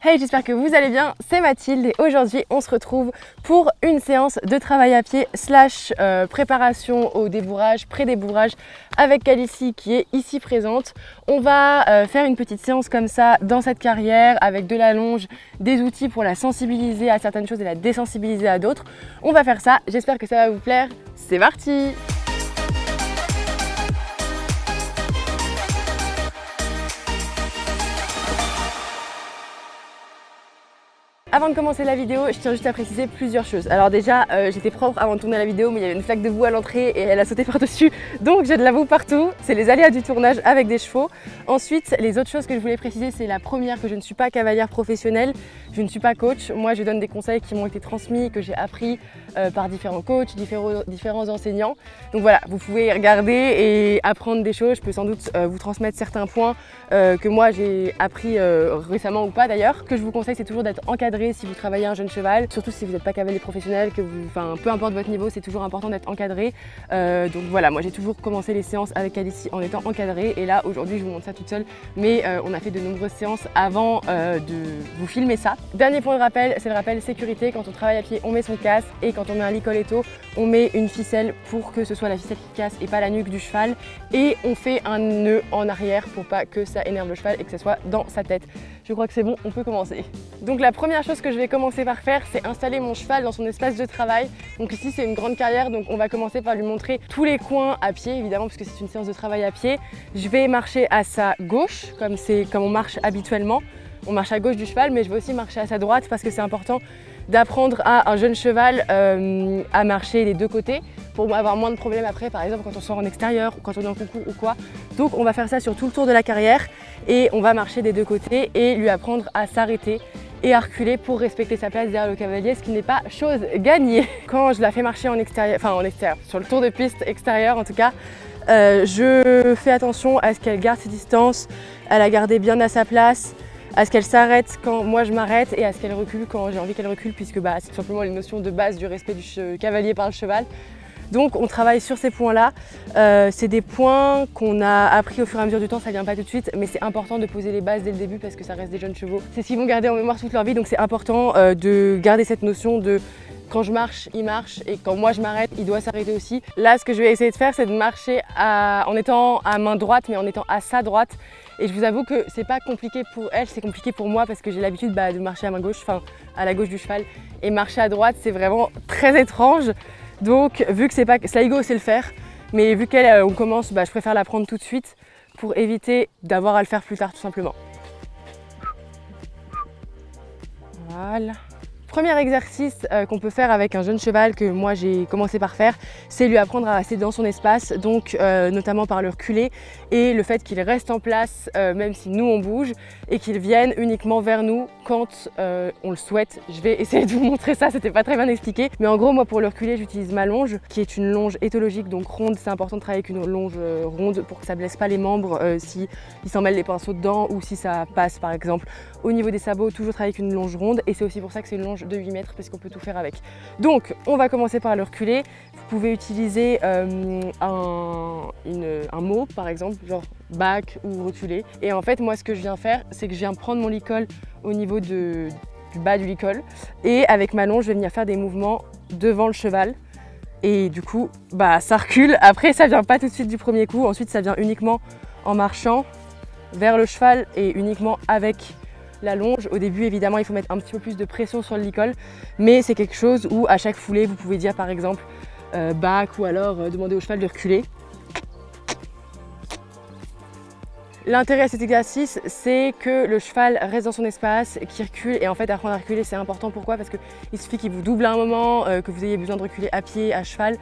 Hey, j'espère que vous allez bien, c'est Mathilde et aujourd'hui on se retrouve pour une séance de travail à pied slash préparation au débourrage, pré-débourrage avec Calicie qui est ici présente. On va faire une petite séance comme ça dans cette carrière avec de la longe, des outils pour la sensibiliser à certaines choses et la désensibiliser à d'autres. On va faire ça, j'espère que ça va vous plaire, c'est parti! Avant de commencer la vidéo, je tiens juste à préciser plusieurs choses. Alors déjà, j'étais propre avant de tourner la vidéo, mais il y avait une flaque de boue à l'entrée et elle a sauté par-dessus. Donc j'ai de la boue partout. C'est les aléas du tournage avec des chevaux. Ensuite, les autres choses que je voulais préciser, c'est la première, que je ne suis pas cavalière professionnelle. Je ne suis pas coach. Moi, je donne des conseils qui m'ont été transmis, que j'ai appris par différents coachs, différents enseignants. Donc voilà, vous pouvez regarder et apprendre des choses. Je peux sans doute vous transmettre certains points que moi j'ai appris récemment ou pas d'ailleurs. Ce que je vous conseille, c'est toujours d'être encadré si vous travaillez un jeune cheval, surtout si vous n'êtes pas cavalier professionnel, peu importe votre niveau, c'est toujours important d'être encadré. Donc voilà, moi j'ai toujours commencé les séances avec Calicie en étant encadrée et là aujourd'hui je vous montre ça toute seule, mais on a fait de nombreuses séances avant de vous filmer ça. Dernier point de rappel, c'est le rappel sécurité. Quand on travaille à pied, on met son casque et quand on met un licoletto, on met une ficelle pour que ce soit la ficelle qui casse et pas la nuque du cheval et on fait un nœud en arrière pour pas que ça énerve le cheval et que ce soit dans sa tête. Je crois que c'est bon, on peut commencer. Donc la première chose que je vais commencer par faire, c'est installer mon cheval dans son espace de travail. Donc ici c'est une grande carrière, donc on va commencer par lui montrer tous les coins à pied, évidemment, puisque c'est une séance de travail à pied. Je vais marcher à sa gauche, comme on marche habituellement. On marche à gauche du cheval, mais je vais aussi marcher à sa droite parce que c'est important d'apprendre à un jeune cheval à marcher les deux côtés pour avoir moins de problèmes après, par exemple quand on sort en extérieur ou quand on est en concours ou quoi. Donc on va faire ça sur tout le tour de la carrière et on va marcher des deux côtés et lui apprendre à s'arrêter et à reculer pour respecter sa place derrière le cavalier, ce qui n'est pas chose gagnée. Quand je la fais marcher en extérieur, sur le tour de piste extérieur en tout cas, je fais attention à ce qu'elle garde ses distances, à la garder bien à sa place, à ce qu'elle s'arrête quand moi je m'arrête et à ce qu'elle recule quand j'ai envie qu'elle recule, puisque c'est tout simplement les notions de base du respect du cavalier par le cheval. Donc on travaille sur ces points-là. C'est des points qu'on a appris au fur et à mesure du temps, ça vient pas tout de suite, mais c'est important de poser les bases dès le début parce que ça reste des jeunes chevaux. C'est ce qu'ils vont garder en mémoire toute leur vie, donc c'est important de garder cette notion de quand je marche, il marche et quand moi je m'arrête, il doit s'arrêter aussi. Là, ce que je vais essayer de faire, c'est de marcher en étant à main droite, mais en étant à sa droite. Et je vous avoue que c'est pas compliqué pour elle, c'est compliqué pour moi parce que j'ai l'habitude de marcher à main gauche, à la gauche du cheval. Et marcher à droite, c'est vraiment très étrange. Donc, vu que c'est pas Sligo sait le faire, mais vu qu'on commence, je préfère l'apprendre tout de suite pour éviter d'avoir à le faire plus tard tout simplement. Voilà. Premier exercice qu'on peut faire avec un jeune cheval que moi j'ai commencé par faire, c'est lui apprendre à rester dans son espace, donc notamment par le reculer et le fait qu'il reste en place même si nous on bouge et qu'il vienne uniquement vers nous quand on le souhaite. Je vais essayer de vous montrer ça, c'était pas très bien expliqué, mais en gros moi pour le reculer j'utilise ma longe qui est une longe éthologique, donc ronde. C'est important de travailler avec une longe ronde pour que ça blesse pas les membres si ils s'en mêlent les pinceaux dedans ou si ça passe par exemple au niveau des sabots. Toujours travailler avec une longe ronde et c'est aussi pour ça que c'est une longe de 8 mètres parce qu'on peut tout faire avec. Donc on va commencer par le reculer. Vous pouvez utiliser un mot par exemple, genre back ou reculer. Et en fait moi ce que je viens faire, c'est que je viens prendre mon licol au niveau du bas du licol et avec ma longe je vais venir faire des mouvements devant le cheval. Et du coup ça recule. Après ça vient pas tout de suite du premier coup, ensuite ça vient uniquement en marchant vers le cheval et uniquement avec la longe. Au début évidemment il faut mettre un petit peu plus de pression sur le licol, mais c'est quelque chose où à chaque foulée vous pouvez dire par exemple back ou alors demander au cheval de reculer. L'intérêt à cet exercice, c'est que le cheval reste dans son espace, qu'il recule et en fait apprendre à reculer c'est important. Pourquoi? Parce qu'il suffit qu'il vous double à un moment, que vous ayez besoin de reculer à pied, à cheval.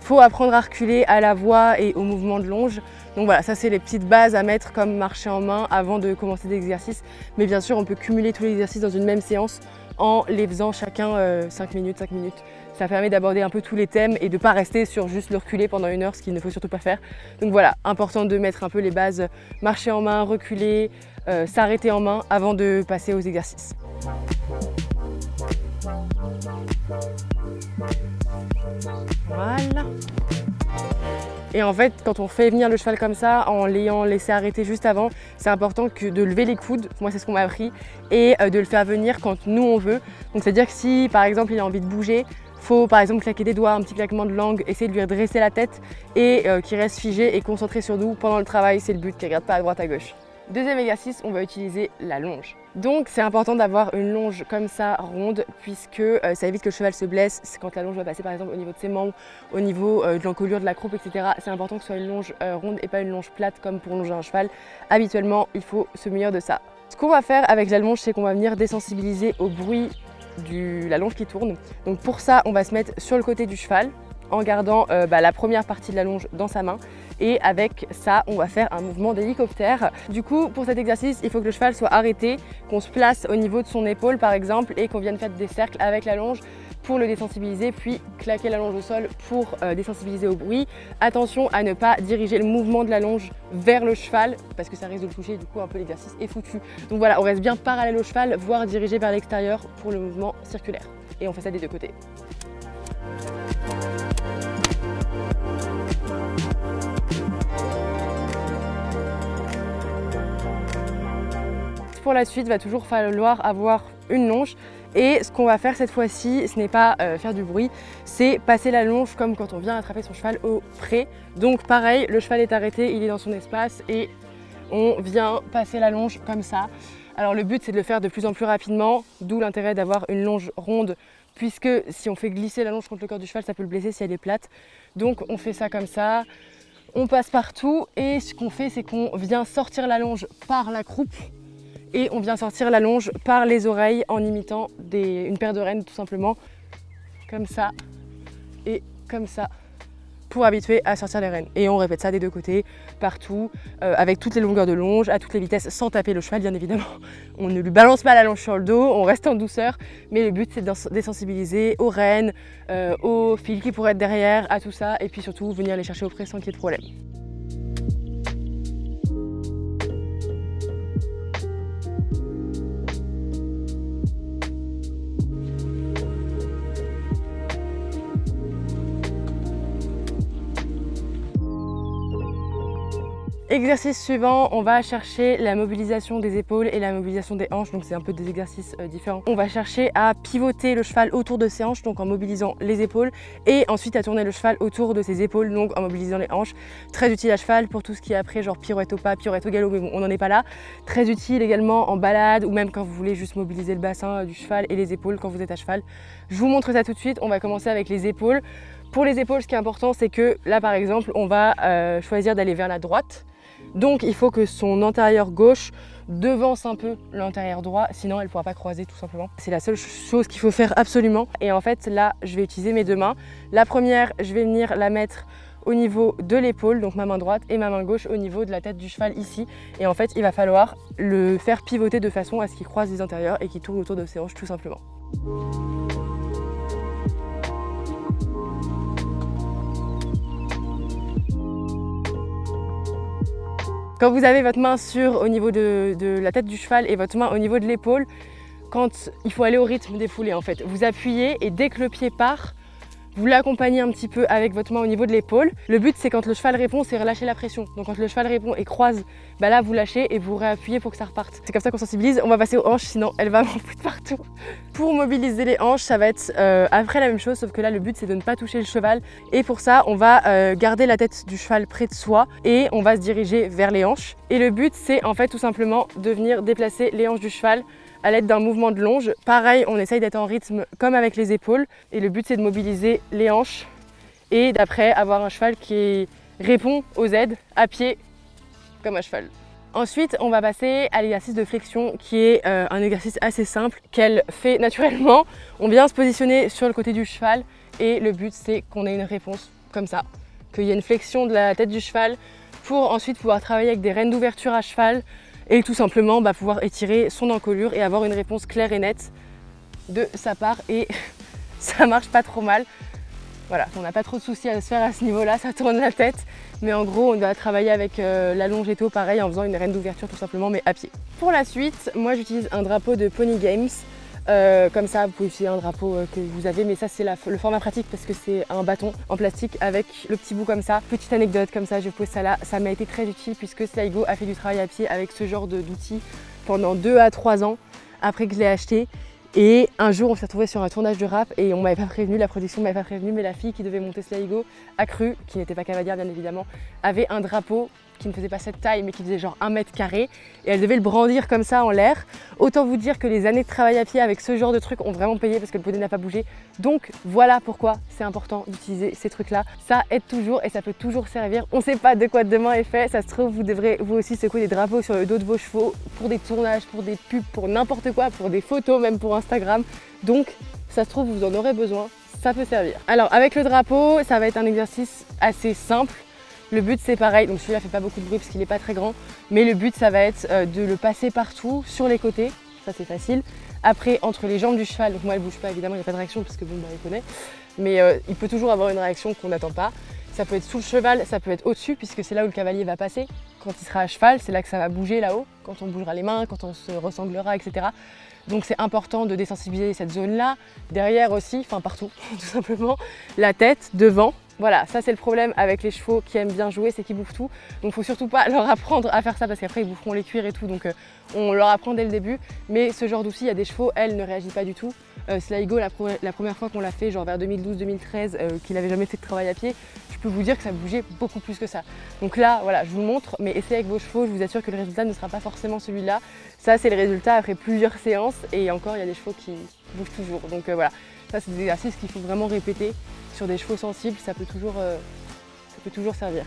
Il faut apprendre à reculer à la voix et au mouvement de longe. Donc voilà, ça c'est les petites bases à mettre comme marcher en main avant de commencer des exercices. Mais bien sûr, on peut cumuler tous les exercices dans une même séance en les faisant chacun 5 minutes. Ça permet d'aborder un peu tous les thèmes et de ne pas rester sur juste le reculer pendant 1 heure, ce qu'il ne faut surtout pas faire. Donc voilà, important de mettre un peu les bases, marcher en main, reculer, s'arrêter en main avant de passer aux exercices. Voilà. Et en fait, quand on fait venir le cheval comme ça, en l'ayant laissé arrêter juste avant, c'est important de lever les coudes, moi c'est ce qu'on m'a appris, et de le faire venir quand nous on veut. Donc c'est-à-dire que si par exemple il a envie de bouger, faut par exemple claquer des doigts, un petit claquement de langue, essayer de lui redresser la tête et qu'il reste figé et concentré sur nous pendant le travail, c'est le but, qu'il ne regarde pas à droite à gauche. Deuxième exercice, on va utiliser la longe. Donc c'est important d'avoir une longe comme ça, ronde, puisque ça évite que le cheval se blesse. Quand la longe va passer par exemple au niveau de ses membres, au niveau de l'encolure de la croupe, etc. C'est important que ce soit une longe ronde et pas une longe plate comme pour longer un cheval. Habituellement, il faut se munir de ça. Ce qu'on va faire avec la longe, c'est qu'on va venir désensibiliser au bruit de la longe qui tourne. Donc pour ça, on va se mettre sur le côté du cheval en gardant la première partie de la longe dans sa main. Et avec ça, on va faire un mouvement d'hélicoptère. Du coup, pour cet exercice, il faut que le cheval soit arrêté, qu'on se place au niveau de son épaule par exemple et qu'on vienne faire des cercles avec la longe pour le désensibiliser, puis claquer la longe au sol pour désensibiliser au bruit. Attention à ne pas diriger le mouvement de la longe vers le cheval parce que ça risque de le toucher, du coup un peu l'exercice est foutu. Donc voilà, on reste bien parallèle au cheval, voire dirigé vers l'extérieur pour le mouvement circulaire. Et on fait ça des deux côtés. Pour la suite, il va toujours falloir avoir une longe et ce qu'on va faire cette fois-ci, ce n'est pas faire du bruit, c'est passer la longe comme quand on vient attraper son cheval au pré. Donc pareil, le cheval est arrêté, il est dans son espace et on vient passer la longe comme ça. Alors le but c'est de le faire de plus en plus rapidement, d'où l'intérêt d'avoir une longe ronde puisque si on fait glisser la longe contre le corps du cheval, ça peut le blesser si elle est plate. Donc on fait ça comme ça, on passe partout et ce qu'on fait c'est qu'on vient sortir la longe par la croupe. Et on vient sortir la longe par les oreilles en imitant une paire de rênes tout simplement, comme ça et comme ça, pour habituer à sortir les rênes. Et on répète ça des deux côtés, partout, avec toutes les longueurs de longe, à toutes les vitesses, sans taper le cheval bien évidemment. On ne lui balance pas la longe sur le dos, on reste en douceur, mais le but c'est de désensibiliser aux rênes, aux fils qui pourraient être derrière, à tout ça, et puis surtout venir les chercher au pré sans qu'il y ait de problème. Exercice suivant, on va chercher la mobilisation des épaules et la mobilisation des hanches, donc c'est un peu des exercices différents. On va chercher à pivoter le cheval autour de ses hanches, donc en mobilisant les épaules, et ensuite à tourner le cheval autour de ses épaules, donc en mobilisant les hanches. Très utile à cheval pour tout ce qui est après, genre pirouette au pas, pirouette au galop, mais bon, on n'en est pas là. Très utile également en balade, ou même quand vous voulez juste mobiliser le bassin du cheval et les épaules quand vous êtes à cheval. Je vous montre ça tout de suite, on va commencer avec les épaules. Pour les épaules, ce qui est important, c'est que là par exemple, on va choisir d'aller vers la droite. Donc il faut que son antérieur gauche devance un peu l'antérieur droit, sinon elle ne pourra pas croiser tout simplement. C'est la seule chose qu'il faut faire absolument. Et en fait là, je vais utiliser mes deux mains. La première, je vais venir la mettre au niveau de l'épaule, donc ma main droite, et ma main gauche au niveau de la tête du cheval ici. Et en fait, il va falloir le faire pivoter de façon à ce qu'il croise les antérieurs et qu'il tourne autour de ses hanches tout simplement. Quand vous avez votre main au niveau de la tête du cheval et votre main au niveau de l'épaule, quand il faut aller au rythme des foulées en fait, vous appuyez et dès que le pied part, vous l'accompagnez un petit peu avec votre main au niveau de l'épaule. Le but c'est quand le cheval répond, c'est relâcher la pression. Donc quand le cheval répond et croise, bah là vous lâchez et vous réappuyez pour que ça reparte. C'est comme ça qu'on sensibilise. On va passer aux hanches, sinon elle va m'en foutre partout. Pour mobiliser les hanches, ça va être après la même chose, sauf que là le but c'est de ne pas toucher le cheval. Et pour ça, on va garder la tête du cheval près de soi et on va se diriger vers les hanches. Et le but c'est en fait tout simplement de venir déplacer les hanches du cheval à l'aide d'un mouvement de longe. Pareil, on essaye d'être en rythme comme avec les épaules et le but c'est de mobiliser les hanches et d'après avoir un cheval qui répond aux aides à pied comme un cheval. Ensuite, on va passer à l'exercice de flexion qui est un exercice assez simple qu'elle fait naturellement. On vient se positionner sur le côté du cheval et le but c'est qu'on ait une réponse comme ça, qu'il y ait une flexion de la tête du cheval pour ensuite pouvoir travailler avec des rênes d'ouverture à cheval et tout simplement pouvoir étirer son encolure et avoir une réponse claire et nette de sa part et ça marche pas trop mal. Voilà, on n'a pas trop de soucis à se faire à ce niveau-là, ça tourne la tête. Mais en gros, on va travailler avec la longéto pareil en faisant une reine d'ouverture tout simplement, mais à pied. Pour la suite, moi j'utilise un drapeau de Pony Games. Comme ça, vous pouvez utiliser un drapeau que vous avez, mais ça c'est le format pratique parce que c'est un bâton en plastique avec le petit bout comme ça. Petite anecdote comme ça, je pose ça là. Ça m'a été très utile puisque Sligo a fait du travail à pied avec ce genre d'outils pendant 2 à 3 ans après que je l'ai acheté. Et un jour, on s'est retrouvé sur un tournage de rap et on m'avait pas prévenu, la production m'avait pas prévenu, mais la fille qui devait monter Sligo a cru, qui n'était pas cavalière bien évidemment, avait un drapeau qui ne faisait pas cette taille mais qui faisait genre 1 mètre carré et elle devait le brandir comme ça en l'air. Autant vous dire que les années de travail à pied avec ce genre de trucs ont vraiment payé parce que le poney n'a pas bougé. Donc voilà pourquoi c'est important d'utiliser ces trucs là. Ça aide toujours et ça peut toujours servir. On ne sait pas de quoi demain est fait. Ça se trouve, vous devrez vous aussi secouer des drapeaux sur le dos de vos chevaux pour des tournages, pour des pubs, pour n'importe quoi, pour des photos, même pour Instagram. Donc ça se trouve, vous en aurez besoin. Ça peut servir. Alors avec le drapeau, ça va être un exercice assez simple. Le but c'est pareil, donc celui-là fait pas beaucoup de bruit parce qu'il n'est pas très grand, mais le but ça va être de le passer partout, sur les côtés, ça c'est facile. Après entre les jambes du cheval, donc moi elle bouge pas évidemment, il n'y a pas de réaction parce que bon bah il connaît, mais il peut toujours avoir une réaction qu'on n'attend pas. Ça peut être sous le cheval, ça peut être au-dessus puisque c'est là où le cavalier va passer. Quand il sera à cheval, c'est là que ça va bouger là-haut, quand on bougera les mains, quand on se ressemblera, etc. Donc c'est important de désensibiliser cette zone-là, derrière aussi, enfin partout tout simplement, la tête, devant. Voilà, ça c'est le problème avec les chevaux qui aiment bien jouer, c'est qu'ils bouffent tout. Donc il faut surtout pas leur apprendre à faire ça parce qu'après ils boufferont les cuirs et tout. Donc on leur apprend dès le début. Mais ce genre d'outil, il y a des chevaux, elle ne réagit pas du tout. Sligo, la première fois qu'on l'a fait, genre vers 2012-2013, qu'il n'avait jamais fait de travail à pied, je peux vous dire que ça bougeait beaucoup plus que ça. Donc là, voilà, je vous montre, mais essayez avec vos chevaux, je vous assure que le résultat ne sera pas forcément celui-là. Ça c'est le résultat après plusieurs séances et encore il y a des chevaux qui bougent toujours. Donc voilà, ça c'est des exercices qu'il faut vraiment répéter. Sur des chevaux sensibles, ça peut toujours servir.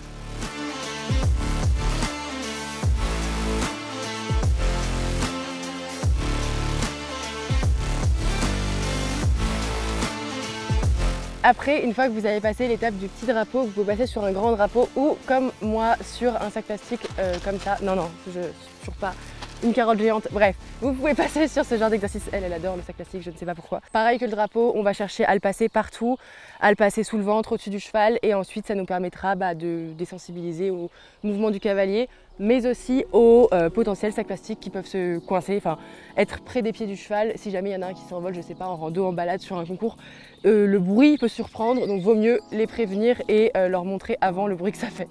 Après, une fois que vous avez passé l'étape du petit drapeau, vous pouvez passer sur un grand drapeau ou comme moi sur un sac plastique comme ça. Non, je toujours pas. Une carotte géante, bref, vous pouvez passer sur ce genre d'exercice. Elle adore le sac plastique, je ne sais pas pourquoi. Pareil que le drapeau, on va chercher à le passer partout, à le passer sous le ventre, au-dessus du cheval et ensuite ça nous permettra de désensibiliser au mouvement du cavalier mais aussi aux potentiels sacs plastiques qui peuvent se coincer, enfin être près des pieds du cheval si jamais il y en a un qui s'envole, je sais pas, en rando, en balade, sur un concours. Le bruit peut surprendre, donc vaut mieux les prévenir et leur montrer avant le bruit que ça fait.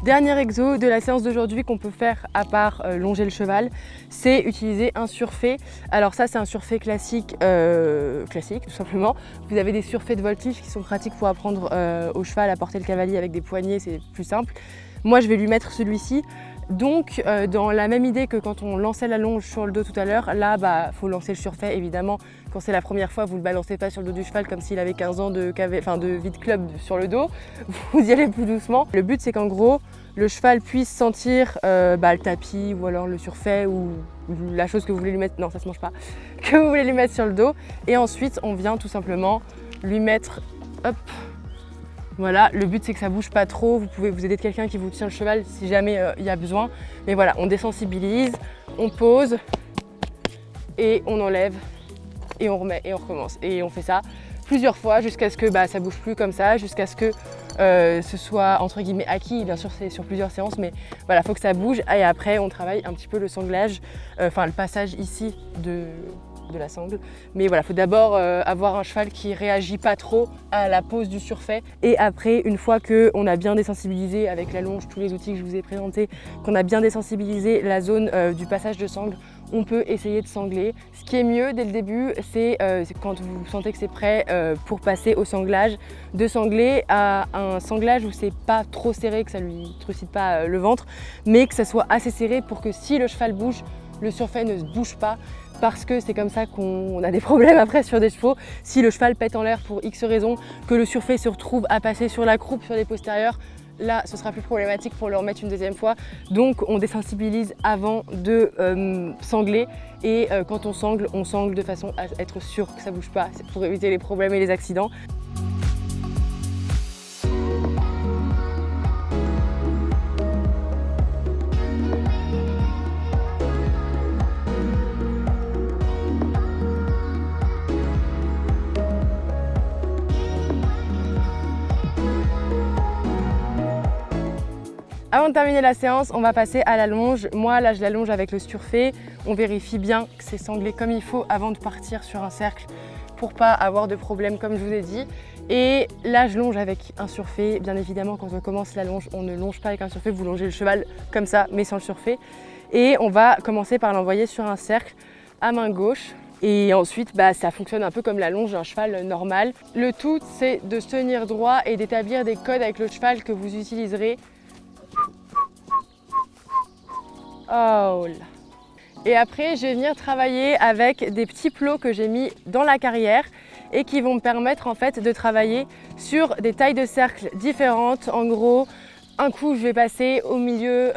Dernier exo de la séance d'aujourd'hui qu'on peut faire à part longer le cheval, c'est utiliser un surfait. Alors ça c'est un surfait classique, tout simplement. Vous avez des surfaits de voltige qui sont pratiques pour apprendre au cheval à porter le cavalier avec des poignets, c'est plus simple. Moi je vais lui mettre celui-ci. Donc dans la même idée que quand on lançait la longe sur le dos tout à l'heure, là faut lancer le surfait évidemment. Quand c'est la première fois, vous ne le balancez pas sur le dos du cheval comme s'il avait 15 ans de vie de club sur le dos. Vous y allez plus doucement. Le but c'est qu'en gros, le cheval puisse sentir le tapis ou alors le surfait ou la chose que vous voulez lui mettre, non ça se mange pas, que vous voulez lui mettre sur le dos. Et ensuite on vient tout simplement lui mettre, hop, voilà, le but c'est que ça bouge pas trop, vous pouvez vous aider de quelqu'un qui vous tient le cheval si jamais il y a besoin. Mais voilà, on désensibilise, on pose et on enlève et on remet et on recommence. Et on fait ça plusieurs fois jusqu'à ce que ça bouge plus comme ça, jusqu'à ce que ce soit entre guillemets acquis. Bien sûr c'est sur plusieurs séances, mais voilà, faut que ça bouge. Et après on travaille un petit peu le sanglage, le passage ici de la sangle. Mais voilà, il faut d'abord avoir un cheval qui réagit pas trop à la pose du surfait. Et après, une fois qu'on a bien désensibilisé avec la longe, tous les outils que je vous ai présentés, qu'on a bien désensibilisé la zone du passage de sangle, on peut essayer de sangler. Ce qui est mieux dès le début, c'est quand vous sentez que c'est prêt pour passer au sanglage, de sangler à un sanglage où c'est pas trop serré, que ça lui trucide pas le ventre, mais que ça soit assez serré pour que si le cheval bouge, le surfait ne bouge pas, parce que c'est comme ça qu'on a des problèmes après sur des chevaux. Si le cheval pète en l'air pour X raison, que le surfait se retrouve à passer sur la croupe, sur les postérieurs, là ce sera plus problématique pour le remettre une deuxième fois. Donc on désensibilise avant de sangler et quand on sangle de façon à être sûr que ça bouge pas, pour éviter les problèmes et les accidents. Avant de terminer la séance, on va passer à la longe. Moi là je la longe avec le surfait. On vérifie bien que c'est sanglé comme il faut avant de partir sur un cercle pour pas avoir de problème comme je vous ai dit. Et là je longe avec un surfait. Bien évidemment quand on commence la longe, on ne longe pas avec un surfait, vous longez le cheval comme ça mais sans le surfait. Et on va commencer par l'envoyer sur un cercle à main gauche. Et ensuite, ça fonctionne un peu comme la longe d'un cheval normal. Le tout, c'est de se tenir droit et d'établir des codes avec le cheval que vous utiliserez. Oh là. Et après, je vais venir travailler avec des petits plots que j'ai mis dans la carrière et qui vont me permettre en fait de travailler sur des tailles de cercles différentes. En gros, un coup je vais passer au milieu,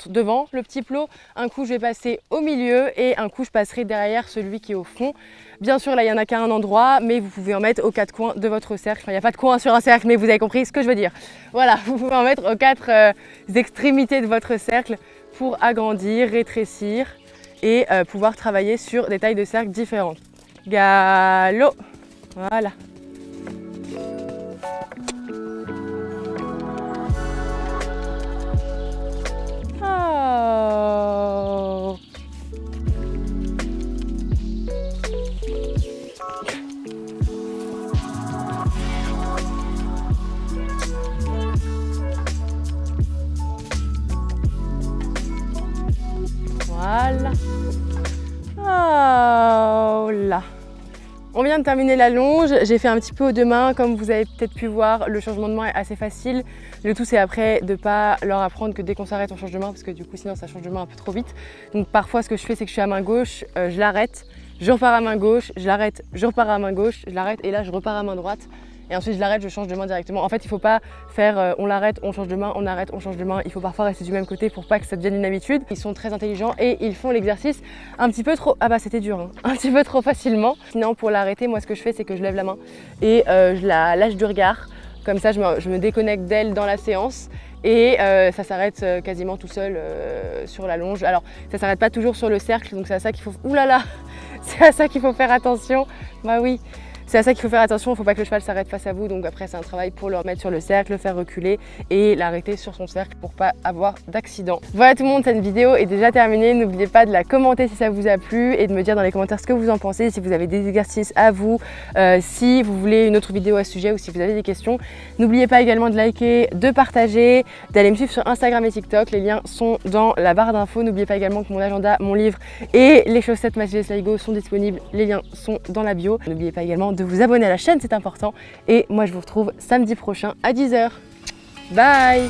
devant le petit plot, un coup je vais passer au milieu et un coup je passerai derrière celui qui est au fond. Bien sûr là il n'y en a qu'à un endroit, mais vous pouvez en mettre aux 4 coins de votre cercle. Enfin il n'y a pas de coin sur un cercle, mais vous avez compris ce que je veux dire. Voilà, vous pouvez en mettre aux 4 extrémités de votre cercle pour agrandir, rétrécir et pouvoir travailler sur des tailles de cercle différentes. Galop, voilà. Oh. Voilà. Oh là. On vient de terminer la longe, j'ai fait un petit peu aux 2 mains, comme vous avez peut-être pu voir, le changement de main est assez facile. Le tout c'est après de ne pas leur apprendre que dès qu'on s'arrête on change de main parce que du coup sinon ça change de main un peu trop vite. Donc parfois ce que je fais c'est que je suis à main gauche, je l'arrête, je repars à main gauche, je l'arrête, je repars à main gauche, je l'arrête et là je repars à main droite. Et ensuite je l'arrête, je change de main directement. En fait il ne faut pas faire on l'arrête, on change de main, on arrête, on change de main. Il faut parfois rester du même côté pour pas que ça devienne une habitude. Ils sont très intelligents et ils font l'exercice un petit peu trop... Ah bah c'était dur, hein. Un petit peu trop facilement. Sinon pour l'arrêter, moi ce que je fais c'est que je lève la main et je la lâche du regard. Comme ça je me déconnecte d'elle dans la séance. Et ça s'arrête quasiment tout seul sur la longe. Alors ça s'arrête pas toujours sur le cercle, donc c'est à ça qu'il faut... Ouh là là, c'est à ça qu'il faut faire attention. Bah oui. C'est à ça qu'il faut faire attention, il ne faut pas que le cheval s'arrête face à vous, donc après c'est un travail pour le remettre sur le cercle, le faire reculer et l'arrêter sur son cercle pour pas avoir d'accident. Voilà tout le monde, cette vidéo est déjà terminée, n'oubliez pas de la commenter si ça vous a plu et de me dire dans les commentaires ce que vous en pensez, si vous avez des exercices à vous, si vous voulez une autre vidéo à ce sujet ou si vous avez des questions. N'oubliez pas également de liker, de partager, d'aller me suivre sur Instagram et TikTok, les liens sont dans la barre d'infos. N'oubliez pas également que mon agenda, mon livre et les chaussettes Matchless Lego sont disponibles, les liens sont dans la bio. N'oubliez pas également de vous abonner à la chaîne, c'est important. Et moi je vous retrouve samedi prochain à 10 h. Bye!